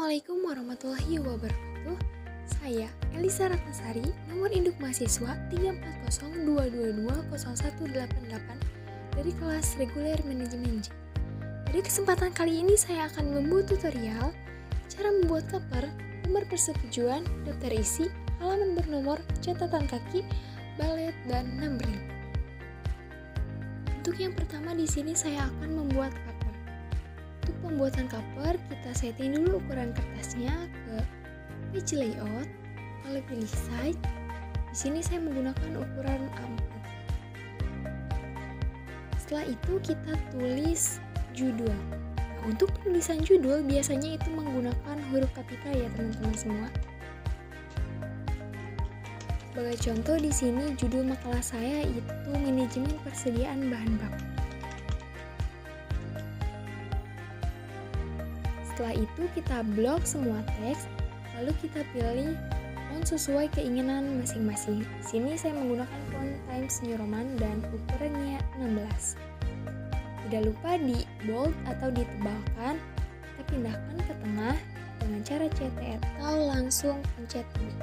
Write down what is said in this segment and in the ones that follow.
Assalamualaikum warahmatullahi wabarakatuh. Saya Elisa Ratnasari, nomor induk mahasiswa 340220188 dari kelas reguler manajemen J. Pada kesempatan kali ini saya akan membuat tutorial cara membuat cover, nomor persetujuan, daftar isi, halaman bernomor, catatan kaki, balet, dan numbering. Untuk yang pertama di sini saya akan membuat cover. Untuk pembuatan cover, kita setting dulu ukuran kertasnya ke page layout, lalu pilih size. Di sini saya menggunakan ukuran A4. Setelah itu kita tulis judul. Nah, untuk penulisan judul biasanya itu menggunakan huruf kapital ya teman-teman semua. Sebagai contoh di sini judul makalah saya itu manajemen persediaan bahan baku. Setelah itu kita blok semua teks, lalu kita pilih font sesuai keinginan masing-masing. Di sini saya menggunakan font Times New Roman dan ukurannya 16. Tidak lupa di bold atau ditebalkan, kita pindahkan ke tengah dengan cara CTRL atau langsung pencet ini.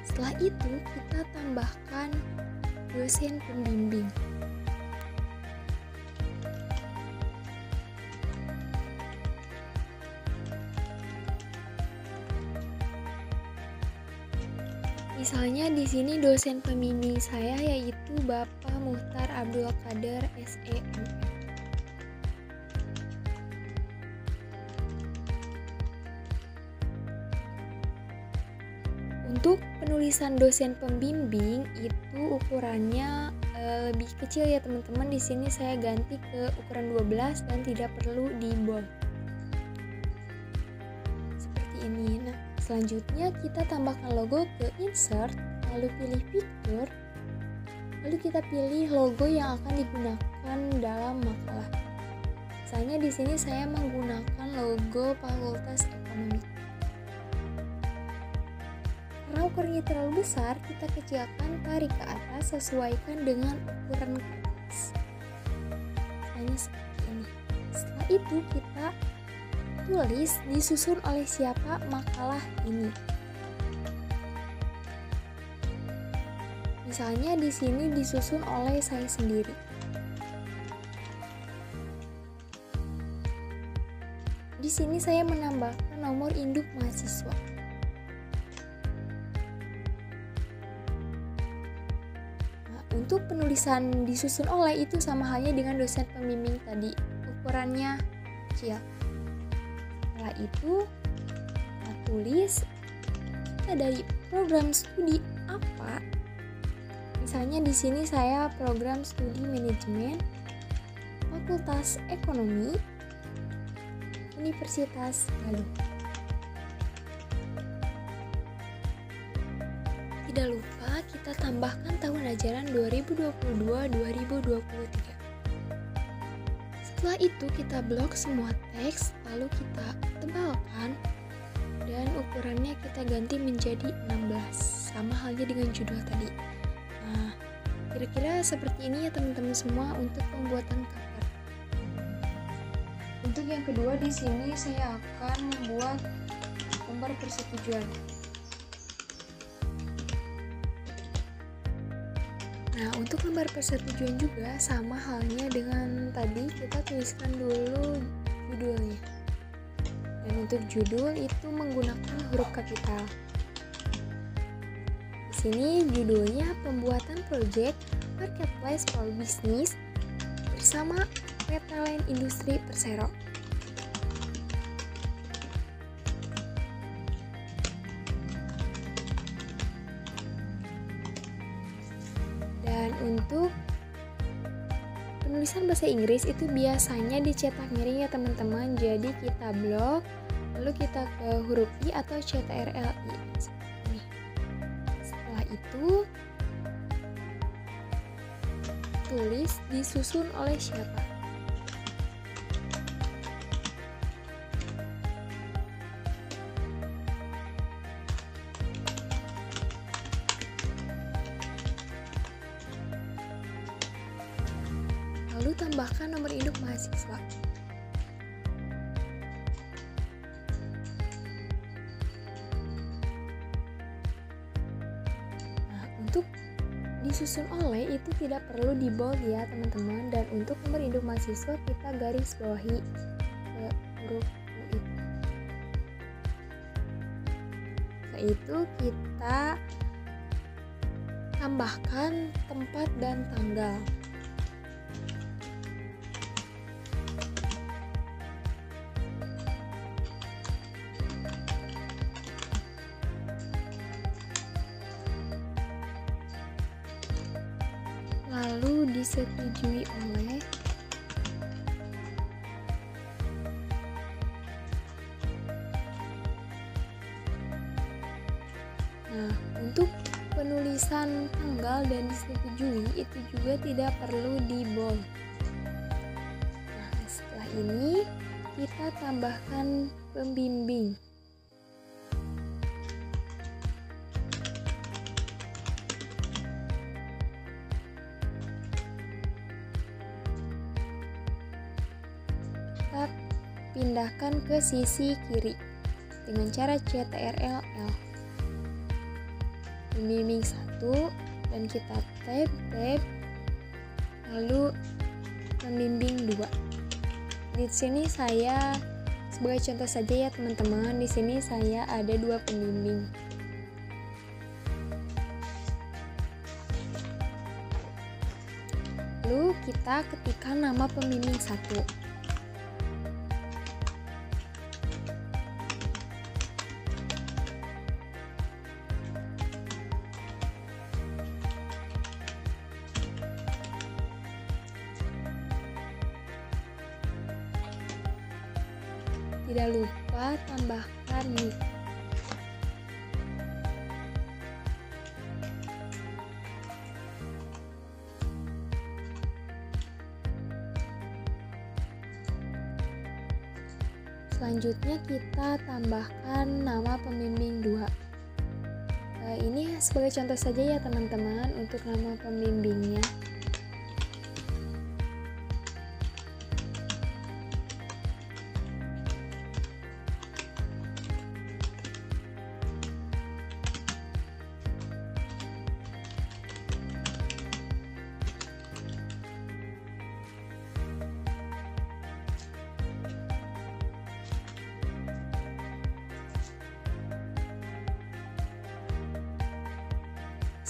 Setelah itu kita tambahkan dosen pembimbing. Misalnya di sini dosen pembimbing saya yaitu Bapak Muhtar Abdul Qadir SEMM. Untuk penulisan dosen pembimbing itu ukurannya lebih kecil ya teman-teman. Di sini saya ganti ke ukuran 12 dan tidak perlu di bold. Seperti ini. Nah, selanjutnya kita tambahkan logo ke insert, lalu pilih picture, lalu kita pilih logo yang akan digunakan dalam makalah. Misalnya di sini saya menggunakan logo Fakultas Ekonomi. Karena ukurannya terlalu besar, kita kecilkan, tarik ke atas, sesuaikan dengan ukuran kertas. Misalnya seperti ini. Setelah itu kita tulis disusun oleh siapa makalah ini. Misalnya di sini disusun oleh saya sendiri. Di sini saya menambahkan nomor induk mahasiswa. Nah, untuk penulisan disusun oleh itu sama halnya dengan dosen pembimbing tadi, ukurannya kecil. Setelah itu kita tulis kita dari program studi apa. Misalnya di sini saya program studi manajemen Fakultas Ekonomi Universitas Galuh. Tidak lupa kita tambahkan tahun ajaran 2022-2023. Setelah itu kita blok semua teks, lalu kita tebalkan dan ukurannya kita ganti menjadi 16, sama halnya dengan judul tadi. Nah, kira-kira seperti ini ya teman-teman semua untuk pembuatan cover. Untuk yang kedua di sini saya akan membuat lembar persetujuan. Nah, untuk lembar persetujuan juga sama halnya dengan tadi, kita tuliskan dulu judulnya. Dan untuk judul itu menggunakan huruf kapital. Di sini judulnya pembuatan proyek Marketplace for Business bersama PT Line Industri Persero. Dan untuk penulisan bahasa Inggris itu biasanya dicetak miring ya teman-teman. Jadi kita blok, lalu kita ke huruf I atau CTRL-I. Setelah itu tulis disusun oleh siapa. Lalu tambahkan nomor induk mahasiswa. untuk disusun oleh itu tidak perlu di bold ya teman-teman, dan untuk nomor induk mahasiswa kita garis bawahi ke huruf U itu. Setelah itu kita tambahkan tempat dan tanggal. Lalu disetujui oleh. Nah, untuk penulisan tanggal dan disetujui itu juga tidak perlu di bold. Nah, setelah ini kita tambahkan pembimbing. Kita pindahkan ke sisi kiri dengan cara CTRL L. Pembimbing 1 dan kita tab, lalu pembimbing 2. Di sini saya sebagai contoh saja ya teman-teman, di sini saya ada 2 pembimbing. Lalu kita ketikkan nama pembimbing 1. Tidak lupa tambahkan nick. Selanjutnya kita tambahkan nama pembimbing 2. Ini sebagai contoh saja ya teman-teman untuk nama pembimbingnya.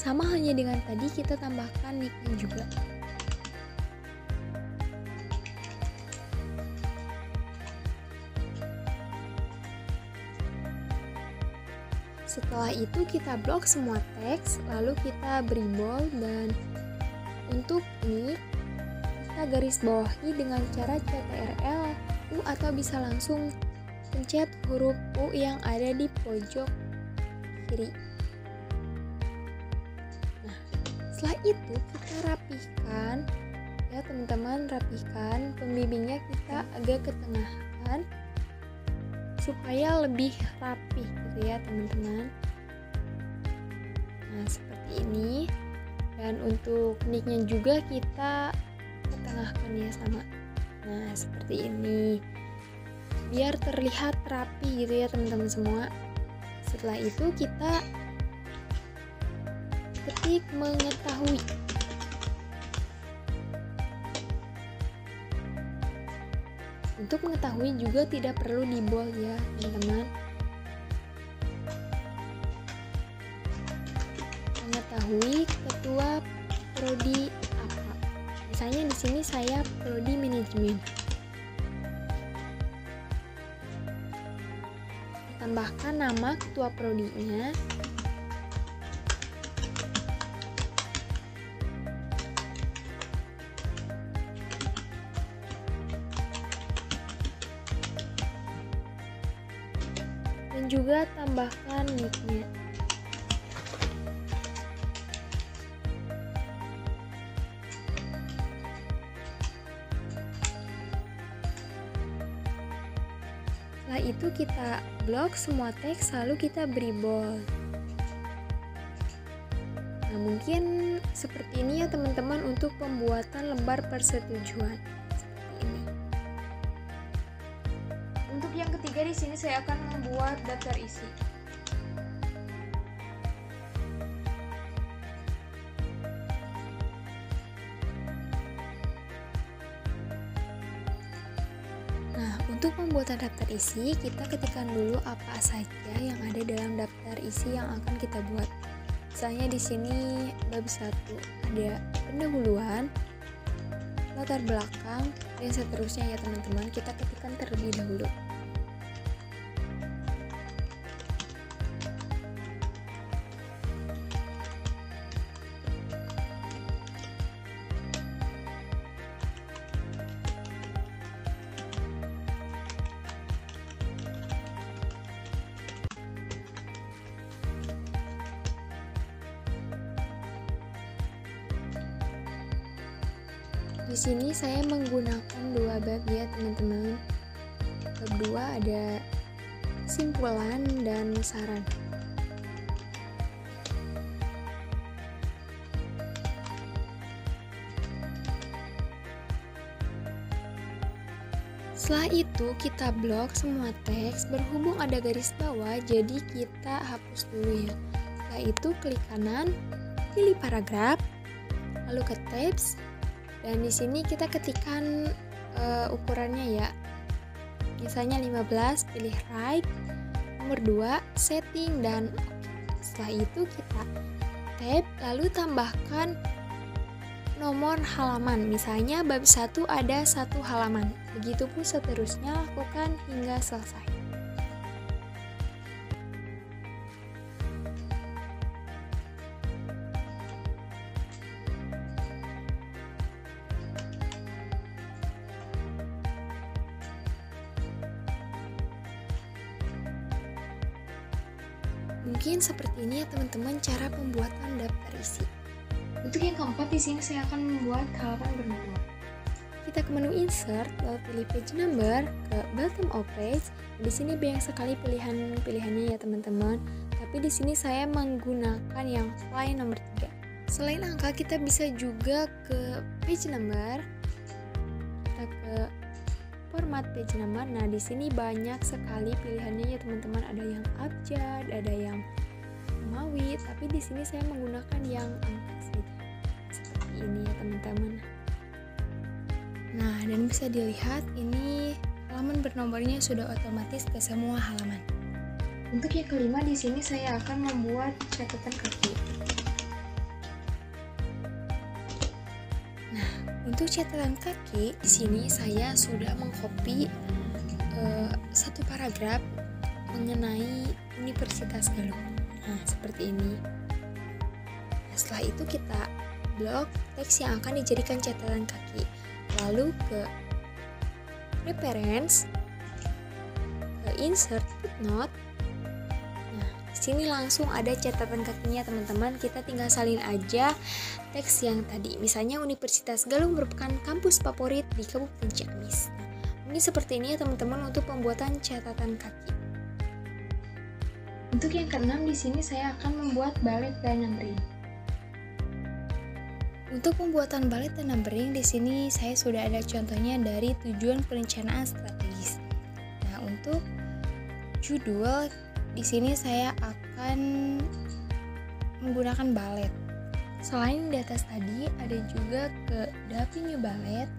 Sama hanya dengan tadi, kita tambahkan nicknya juga. Setelah itu kita blok semua teks, lalu kita beri bold, dan untuk nick kita garis bawahi dengan cara CTRL U atau bisa langsung pencet huruf U yang ada di pojok kiri. Setelah itu kita rapihkan ya teman-teman, rapihkan pembimbingnya, kita agak ke tengahkan supaya lebih rapih gitu ya teman-teman. Nah seperti ini, dan untuk nicknya juga kita ketengahkan ya sama. Nah seperti ini biar terlihat rapi gitu ya teman-teman semua. Setelah itu kita ketik mengetahui. Untuk mengetahui juga tidak perlu di bold ya teman-teman. Mengetahui ketua prodi apa. Misalnya di sini saya prodi manajemen. Tambahkan nama ketua prodinya. Dan juga tambahkan nicknya. Setelah itu kita blok semua teks, lalu kita beri bold. Nah mungkin seperti ini ya teman-teman untuk pembuatan lembar persetujuan. Yang ketiga di sini saya akan membuat daftar isi. pembuatan daftar isi, kita ketikkan dulu apa saja yang ada dalam daftar isi yang akan kita buat. Misalnya di sini bab 1 ada pendahuluan, latar belakang, dan seterusnya ya teman-teman. Kita ketikkan terlebih dahulu. Di sini saya menggunakan 2 bab ya teman-teman. Bab 2 ada kesimpulan dan saran. Setelah itu kita blok semua teks, berhubung ada garis bawah jadi kita hapus dulu ya. Setelah itu klik kanan, pilih paragraf, lalu ke tabs. Dan di sini kita ketikkan ukurannya ya. Misalnya 15, pilih right. Nomor 2, setting dan setelah itu kita tab lalu tambahkan nomor halaman. Misalnya bab 1 ada 1 halaman. Begitupun seterusnya lakukan hingga selesai. Mungkin seperti ini ya teman-teman cara pembuatan daftar isi. Untuk yang keempat di sini saya akan membuat halaman bernomor. Kita ke menu insert, lalu pilih page number, ke bottom of page. Di sini banyak sekali pilihannya ya teman-teman. Tapi di sini saya menggunakan yang line nomor 3. Selain angka kita bisa juga ke page number. Kita ke format page number. Nah, di sini banyak sekali pilihannya ya teman-teman. Ada yang abjad, ada yang Romawi, tapi di sini saya menggunakan yang angka saja. Seperti ini ya teman-teman. Nah, dan bisa dilihat ini halaman bernomornya sudah otomatis ke semua halaman. Untuk yang kelima di sini saya akan membuat catatan kaki. Nah, untuk catatan kaki di sini saya sudah mengcopy satu paragraf mengenai Universitas Galuh. Nah, seperti ini. Nah, setelah itu kita blok teks yang akan dijadikan catatan kaki. Lalu ke reference, ke insert footnote. Nah, di sini langsung ada catatan kakinya teman-teman. Kita tinggal salin aja teks yang tadi. Misalnya Universitas Galuh merupakan kampus favorit di Kabupaten Ciamis. Nah, ini seperti ini ya teman-teman untuk pembuatan catatan kaki. Untuk yang keenam di sini saya akan membuat balet dan numbering. Untuk pembuatan balet dan numbering di sini saya sudah ada contohnya dari tujuan perencanaan strategis. Nah, untuk judul di sini saya akan menggunakan balet. Selain di atas tadi ada juga ke Davinu Balet,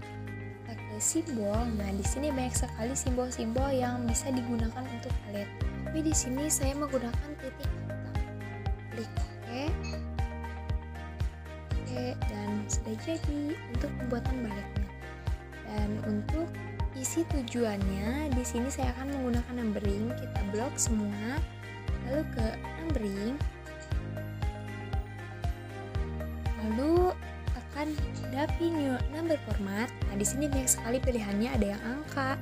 ke simbol. Nah, di sini banyak sekali simbol-simbol yang bisa digunakan untuk balet. Tapi di sini saya menggunakan titik hitam. Klik OK. Dan sudah jadi untuk pembuatan baletnya. Dan untuk isi tujuannya di sini saya akan menggunakan numbering. Kita blok semua, lalu ke numbering, lalu akan Davinu number format. Nah, di sini banyak sekali pilihannya, ada yang angka,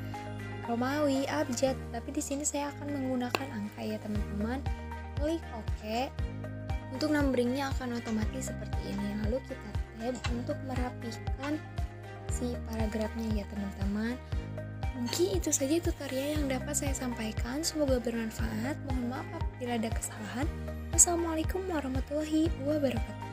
Romawi, abjad, tapi di sini saya akan menggunakan angka ya teman-teman. Klik OK. Untuk numberingnya akan otomatis seperti ini. Lalu kita tab untuk merapikan si paragrafnya ya teman-teman. Mungkin itu saja tutorial yang dapat saya sampaikan. Semoga bermanfaat. Mohon maaf apabila ada kesalahan. Wassalamualaikum warahmatullahi wabarakatuh.